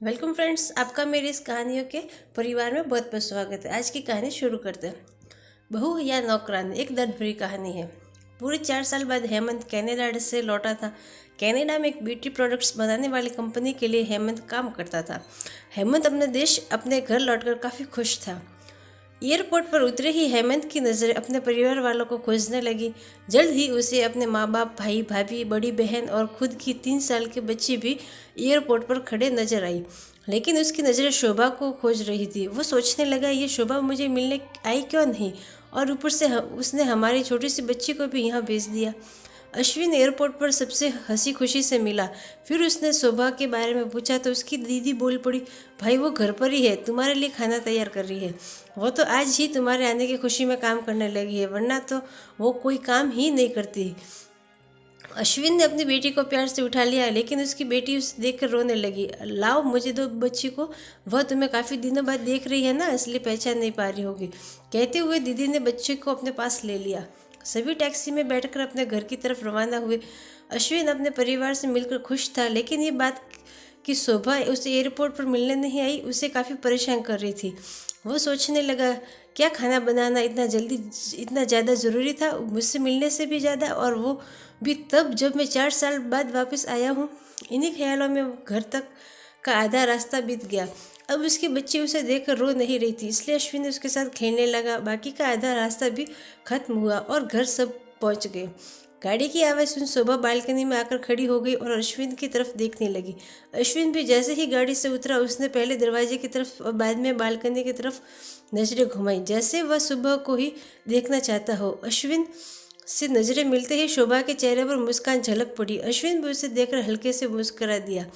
Welcome friends, आपका मेरी इस कहानियों के परिवार में बहुत बहुत स्वागत है। आज की कहानी शुरू करते हैं। बहू या नौकरानी, एक दर्द भरी कहानी है। पूरे 4 साल बाद हेमंत कनाडा से लौटा था। कनाडा में एक ब्यूटी प्रोडक्ट्स बनाने वाली कंपनी के लिए हेमंत काम करता था। हेमंत अपने देश, अपने घर लौटकर काफ़ी खुश था। एयरपोर्ट पर उतरे ही हेमंत की नज़रें अपने परिवार वालों को खोजने लगी। जल्द ही उसे अपने माँ बाप, भाई भाभी, बड़ी बहन और खुद की 3 साल की बच्ची भी एयरपोर्ट पर खड़े नजर आई। लेकिन उसकी नज़रें शोभा को खोज रही थी। वो सोचने लगा, ये शोभा मुझे मिलने आई क्यों नहीं, और ऊपर से उसने हमारी छोटी सी बच्ची को भी यहाँ भेज दिया। अश्विन एयरपोर्ट पर सबसे हंसी खुशी से मिला। फिर उसने शोभा के बारे में पूछा तो उसकी दीदी बोल पड़ी, भाई वो घर पर ही है, तुम्हारे लिए खाना तैयार कर रही है। वो तो आज ही तुम्हारे आने की खुशी में काम करने लगी है, वरना तो वो कोई काम ही नहीं करती। अश्विन ने अपनी बेटी को प्यार से उठा लिया, लेकिन उसकी बेटी उसे देखकर रोने लगी। लाओ मुझे दो बच्ची को, वह तुम्हें काफ़ी दिनों बाद देख रही है ना, इसलिए पहचान नहीं पा रही होगी। कहते हुए दीदी ने बच्चे को अपने पास ले लिया। सभी टैक्सी में बैठकर अपने घर की तरफ रवाना हुए। अश्विन अपने परिवार से मिलकर खुश था, लेकिन ये बात कि शोभा उसे एयरपोर्ट पर मिलने नहीं आई उसे काफ़ी परेशान कर रही थी। वो सोचने लगा, क्या खाना बनाना इतना ज़्यादा ज़रूरी था, मुझसे मिलने से भी ज़्यादा, और वो भी तब जब मैं 4 साल बाद वापस आया हूँ। इन्हीं ख्यालों में घर तक का आधा रास्ता बीत गया। अब उसकी बच्ची उसे देखकर रो नहीं रही थी, इसलिए अश्विन उसके साथ खेलने लगा। बाकी का आधा रास्ता भी खत्म हुआ और घर सब पहुँच गए। गाड़ी की आवाज़ सुन शोभा बालकनी में आकर खड़ी हो गई और अश्विन की तरफ देखने लगी। अश्विन भी जैसे ही गाड़ी से उतरा, उसने पहले दरवाजे की तरफ और बाद में बालकनी की तरफ नजरें घुमाई, जैसे वह सुबह को ही देखना चाहता हो। अश्विन से नजरें मिलते ही शोभा के चेहरे पर मुस्कान झलक पड़ी। अश्विन भी उसे देखकर हल्के से मुस्कुरा दिया।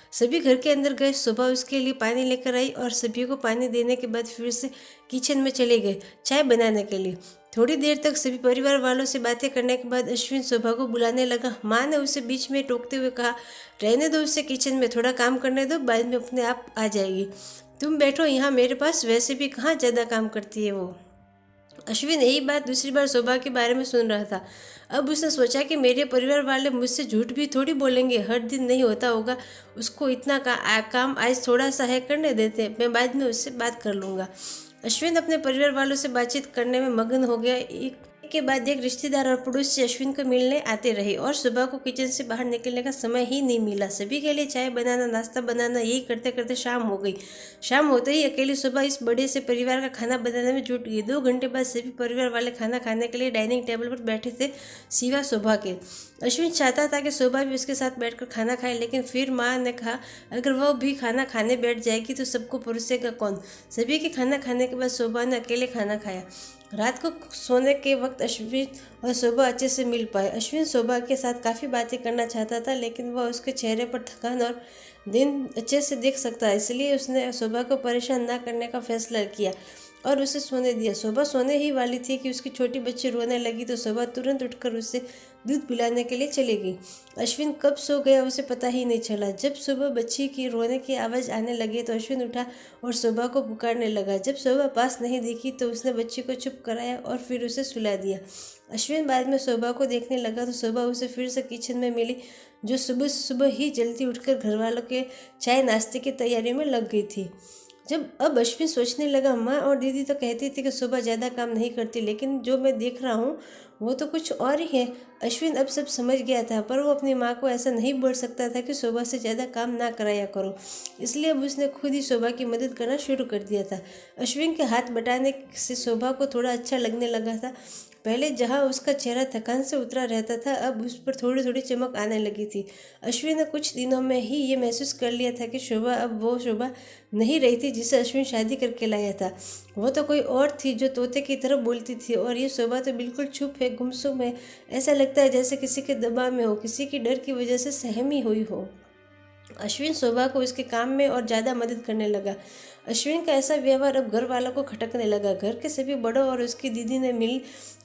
सभी घर के अंदर गए। शोभा उसके लिए पानी लेकर आई और सभी को पानी देने के बाद फिर से किचन में चले गए चाय बनाने के लिए। थोड़ी देर तक सभी परिवार वालों से बातें करने के बाद अश्विन शोभा को बुलाने लगा। माँ ने उसे बीच में टोकते हुए कहा, रहने दो उसे किचन में, थोड़ा काम करने दो, बाद में अपने आप आ जाएगी। तुम बैठो यहाँ मेरे पास, वैसे भी कहाँ ज़्यादा काम करती है वो। अश्विन यही बात दूसरी बार शोभा के बारे में सुन रहा था। अब उसने सोचा कि मेरे परिवार वाले मुझसे झूठ भी थोड़ी बोलेंगे, हर दिन नहीं होता होगा। उसको इतना काम आज थोड़ा सा है, करने देते, मैं बाद में उससे बात कर लूँगा। अश्विन अपने परिवार वालों से बातचीत करने में मगन हो गया। एक के बाद एक रिश्तेदार और पड़ोसी अश्विन को मिलने आते रहे और सुबह को किचन से बाहर निकलने का समय ही नहीं मिला। सभी के लिए चाय बनाना, नाश्ता बनाना, यही करते करते शाम हो गई। शाम होते ही अकेली सुबह इस बड़े से परिवार का खाना बनाने में जुट गई। 2 घंटे बाद सभी परिवार वाले खाना खाने के लिए डाइनिंग टेबल पर बैठे थे, सिवा शोभा के। अश्विन चाहता था कि शोभा भी उसके साथ बैठकर खाना खाए, लेकिन फिर माँ ने कहा, अगर वह भी खाना खाने बैठ जाएगी तो सबको परोसेगा कौन। सभी के खाना खाने के बाद शोभा ने अकेले खाना खाया। रात को सोने के वक्त अश्विन और शोभा अच्छे से मिल पाए। अश्विन शोभा के साथ काफ़ी बातें करना चाहता था, लेकिन वह उसके चेहरे पर थकान और दिन अच्छे से देख सकता है, इसलिए उसने शोभा को परेशान ना करने का फैसला किया और उसे सोने दिया। शोभा सोने ही वाली थी कि उसकी छोटी बच्ची रोने लगी तो शोभा तुरंत उठकर उसे दूध पिलाने के लिए चली गई। अश्विन कब सो गया उसे पता ही नहीं चला। जब सुबह बच्ची की रोने की आवाज़ आने लगी तो अश्विन उठा और शोभा को पुकारने लगा। जब शोभा पास नहीं दिखी तो उसने बच्ची को चुप कराया और फिर उसे सुला दिया। अश्विन बाद में शोभा को देखने लगा तो शोभा उसे फिर से किचन में मिली, जो सुबह सुबह ही जल्दी उठकर घर वालों के चाय नाश्ते की तैयारी में लग गई थी। अब अश्विन सोचने लगा, माँ और दीदी तो कहती थी कि सुबह ज़्यादा काम नहीं करती, लेकिन जो मैं देख रहा हूँ वो तो कुछ और ही है। अश्विन अब सब समझ गया था, पर वो अपनी माँ को ऐसा नहीं बोल सकता था कि सुबह से ज़्यादा काम ना कराया करो, इसलिए अब उसने खुद ही शोभा की मदद करना शुरू कर दिया था। अश्विन के हाथ बटाने से शोभा को थोड़ा अच्छा लगने लगा था। पहले जहाँ उसका चेहरा थकान से उतरा रहता था, अब उस पर थोड़ी थोड़ी चमक आने लगी थी। अश्विन ने कुछ दिनों में ही ये महसूस कर लिया था कि शोभा अब वो शोभा नहीं रही थी जिसे अश्विन शादी करके लाया था। वो तो कोई और थी जो तोते की तरह बोलती थी, और ये शोभा तो बिल्कुल चुप है, गुमसुम है। ऐसा लगता है जैसे किसी के दबाव में हो, किसी की डर की वजह से सहमी हुई हो। अश्विन शोभा को उसके काम में और ज़्यादा मदद करने लगा। अश्विन का ऐसा व्यवहार अब घर वालों को खटकने लगा। घर के सभी बड़ों और उसकी दीदी ने मिल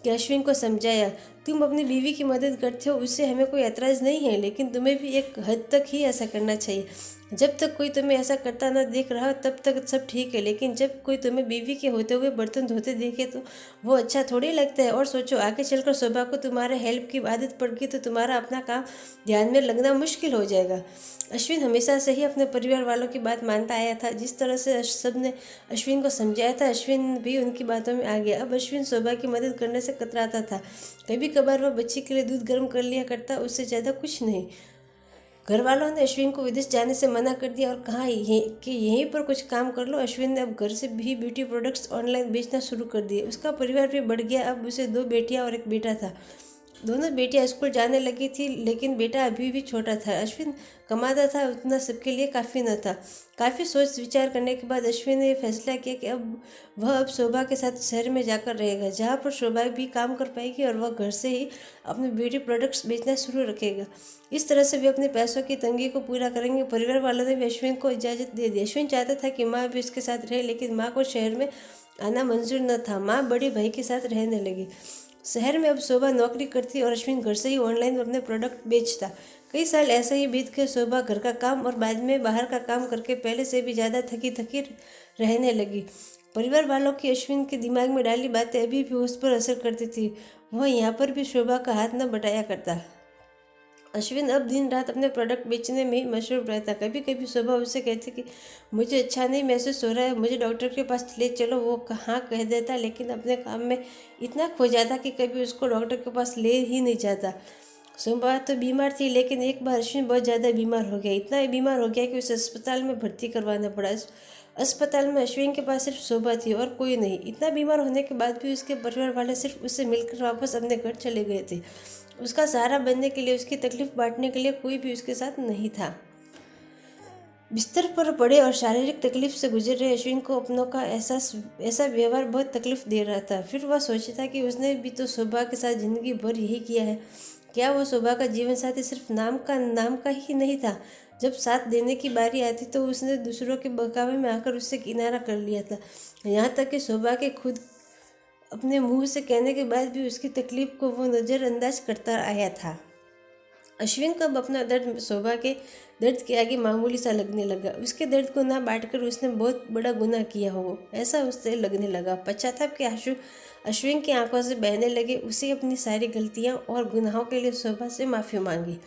के अश्विन को समझाया, तुम अपनी बीवी की मदद करते हो, उससे हमें कोई ऐतराज़ नहीं है, लेकिन तुम्हें भी एक हद तक ही ऐसा करना चाहिए। जब तक कोई तुम्हें ऐसा करता ना देख रहा हो तब तक सब ठीक है, लेकिन जब कोई तुम्हें बीवी के होते हुए बर्तन धोते देखे तो वो अच्छा थोड़ी लगता है। और सोचो, आगे चलकर शोभा को तुम्हारे हेल्प की आदत पड़ गई तो तुम्हारा अपना काम ध्यान में लगना मुश्किल हो जाएगा। अश्विन हमेशा से ही अपने परिवार वालों की बात मानता आया था। जिस तरह से सब ने अश्विन को समझाया था, अश्विन भी उनकी बातों में आ गया। अब अश्विन शोभा की मदद करने से कतराता था। कभी कभार वह बच्ची के लिए दूध गर्म कर लिया करता, उससे ज़्यादा कुछ नहीं। घर वालों ने अश्विन को विदेश जाने से मना कर दिया और कहा कि यहीं पर कुछ काम कर लो। अश्विन ने अब घर से भी ब्यूटी प्रोडक्ट्स ऑनलाइन बेचना शुरू कर दिए। उसका परिवार भी बढ़ गया। अब उसे 2 बेटियां और एक बेटा था। दोनों बेटियां स्कूल जाने लगी थी, लेकिन बेटा अभी भी छोटा था। अश्विन कमाता था, उतना सबके लिए काफ़ी न था। काफ़ी सोच विचार करने के बाद अश्विन ने फैसला किया कि वह शोभा के साथ शहर में जाकर रहेगा, जहाँ पर शोभा भी काम कर पाएगी और वह घर से ही अपने ब्यूटी प्रोडक्ट्स बेचना शुरू रखेगा। इस तरह से वे अपने पैसों की तंगी को पूरा करेंगे। परिवार वालों ने भी अश्विन को इजाज़त दे दी। अश्विन चाहता था कि माँ भी उसके साथ रहे, लेकिन माँ को शहर में आना मंजूर न था। माँ बड़े भाई के साथ रहने लगी। शहर में अब शोभा नौकरी करती और अश्विन घर से ही ऑनलाइन अपने प्रोडक्ट बेचता। कई साल ऐसे ही बीत गए। शोभा घर का काम और बाद में बाहर का काम करके पहले से भी ज़्यादा थकी थकी रहने लगी। परिवार वालों की अश्विन के दिमाग में डाली बातें अभी भी उस पर असर करती थी। वह यहाँ पर भी शोभा का हाथ न बटाया करता। अश्विन अब दिन रात अपने प्रोडक्ट बेचने में ही मशरूफ रहता। कभी कभी शोभा उससे कहती कि मुझे अच्छा नहीं महसूस हो रहा है, मुझे डॉक्टर के पास ले चलो। वो हाँ कह देता, लेकिन अपने काम में इतना खो जाता कि कभी उसको डॉक्टर के पास ले ही नहीं जाता। शोभा तो बीमार थी, लेकिन एक बार अश्विन बहुत ज़्यादा बीमार हो गया। इतना बीमार हो गया कि उसे अस्पताल में भर्ती करवाना पड़ा। अस्पताल में अश्विन के पास सिर्फ शोभा थी और कोई नहीं। इतना बीमार होने के बाद भी उसके परिवार वाले सिर्फ उससे मिलकर वापस अपने घर चले गए थे। उसका सहारा बनने के लिए, उसकी तकलीफ बांटने के लिए कोई भी उसके साथ नहीं था। बिस्तर पर पड़े और शारीरिक तकलीफ से गुजर रहे अश्विन को अपनों का ऐसा व्यवहार बहुत तकलीफ दे रहा था। फिर वह सोचता कि उसने भी तो शोभा के साथ जिंदगी भर यही किया है। क्या वो शोभा का जीवन साथी सिर्फ नाम का ही नहीं था? जब साथ देने की बारी आती तो उसने दूसरों के बहकावे में आकर उससे किनारा कर लिया था। यहाँ तक कि शोभा के खुद अपने मुंह से कहने के बाद भी उसकी तकलीफ को वो नज़रअंदाज करता आया था। अश्विन को अब अपना दर्द शोभा के दर्द के आगे मामूली सा लगने लगा। उसके दर्द को ना बांटकर उसने बहुत बड़ा गुनाह किया हो, ऐसा उससे लगने लगा। पश्चाताप के आंसू अश्विन की आंखों से बहने लगे। उसे अपनी सारी गलतियां और गुनाहों के लिए शोभा से माफ़ी मांगी।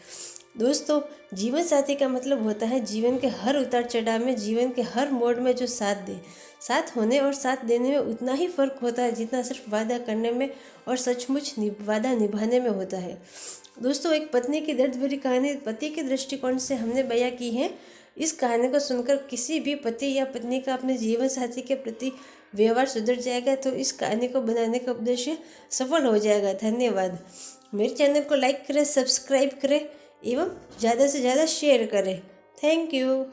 दोस्तों, जीवन साथी का मतलब होता है जीवन के हर उतार चढ़ाव में, जीवन के हर मोड़ में जो साथ दे। साथ होने और साथ देने में उतना ही फर्क होता है जितना सिर्फ वादा करने में और सचमुच वादा निभाने में होता है। दोस्तों, एक पत्नी की दर्द भरी कहानी पति के दृष्टिकोण से हमने बयां की है। इस कहानी को सुनकर किसी भी पति या पत्नी का अपने जीवन साथी के प्रति व्यवहार सुधर जाएगा तो इस कहानी को बनाने का उद्देश्य सफल हो जाएगा। धन्यवाद। मेरे चैनल को लाइक करें, सब्सक्राइब करें एवं ज़्यादा से ज़्यादा शेयर करें। Thank you.